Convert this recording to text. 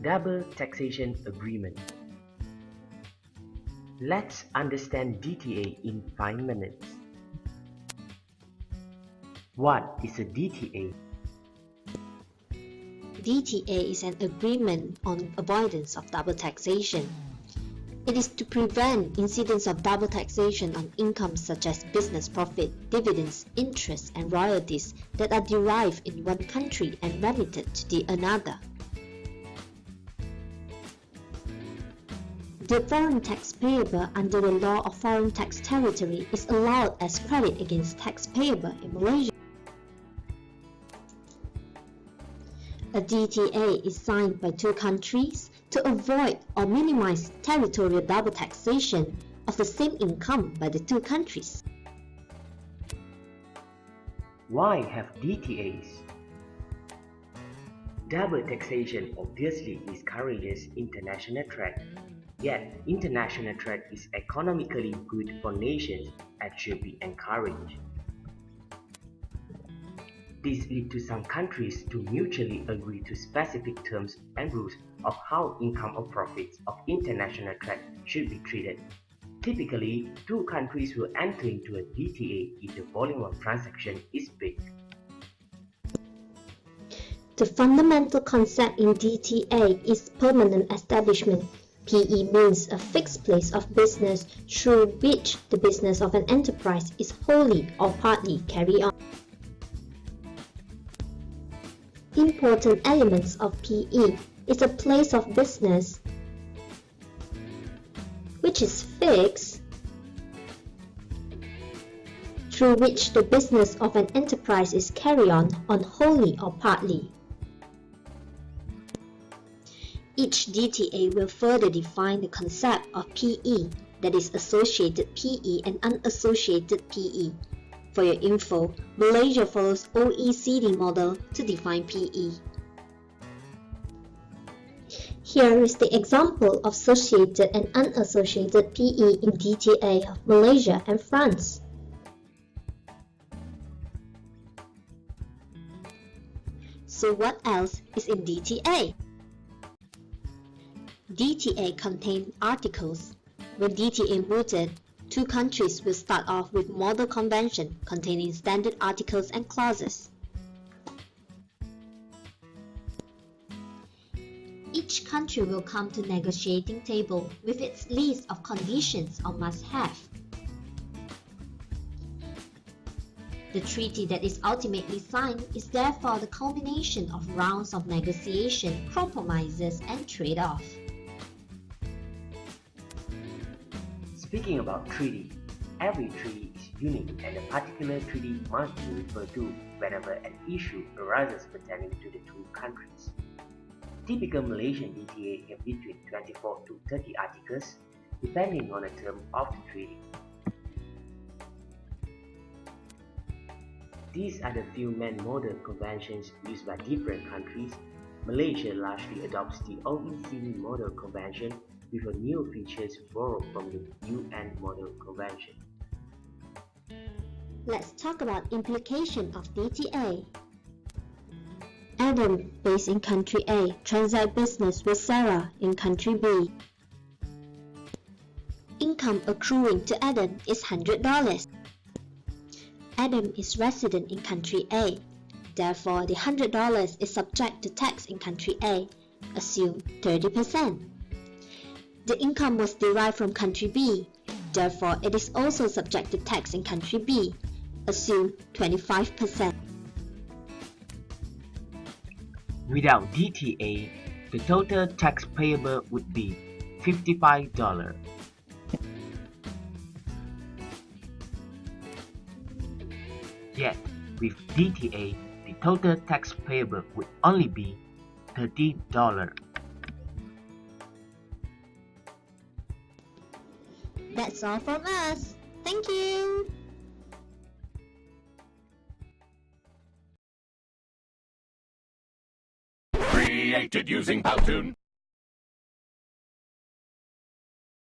Double Taxation Agreement. Let's understand DTA in 5 minutes. What is a DTA? DTA is an agreement on avoidance of double taxation. It is to prevent incidents of double taxation on incomes such as business profit, dividends, interest, and royalties that are derived in one country and remitted to the another. The foreign tax payable under the law of foreign tax territory is allowed as credit against tax payable in Malaysia. A DTA is signed by two countries to avoid or minimize territorial double taxation of the same income by the two countries. Why have DTAs? Double taxation obviously discourages international trade. Yet, international trade is economically good for nations and should be encouraged. This leads to some countries to mutually agree to specific terms and rules of how income or profits of international trade should be treated. Typically, two countries will enter into a DTA if the volume of transaction is big. The fundamental concept in DTA is permanent establishment. PE means a fixed place of business through which the business of an enterprise is wholly or partly carried on. Important elements of PE is a place of business which is fixed, through which the business of an enterprise is carried on wholly or partly. Each DTA will further define the concept of PE, that is associated PE and unassociated PE. For your info, Malaysia follows OECD model to define PE. Here is the example of associated and unassociated PE in DTA of Malaysia and France. So what else is in DTA? DTA contains articles. When DTA mooted, two countries will start off with model convention containing standard articles and clauses. Each country will come to negotiating table with its list of conditions or must-have. The treaty that is ultimately signed is therefore the culmination of rounds of negotiation, compromises, and trade-off. Speaking about treaty, every treaty is unique and a particular treaty must be referred to whenever an issue arises pertaining to the two countries. Typical Malaysian DTA have between 24 to 30 articles, depending on the term of the treaty. These are the few main model conventions used by different countries. Malaysia largely adopts the OECD Model Convention with a new features borrowed from the UN Model Convention. Let's talk about implication of DTA. Adam, based in country A, transacts business with Sarah in country B. Income accruing to Adam is $100. Adam is resident in country A. Therefore, the $100 is subject to tax in country A. Assume 30%. The income was derived from country B. Therefore, it is also subject to tax in country B. Assume 25%. Without DTA, the total tax payable would be $55. Yet, with DTA, the total tax payable would only be $30. That's all from us. Thank you. Created using Powtoon.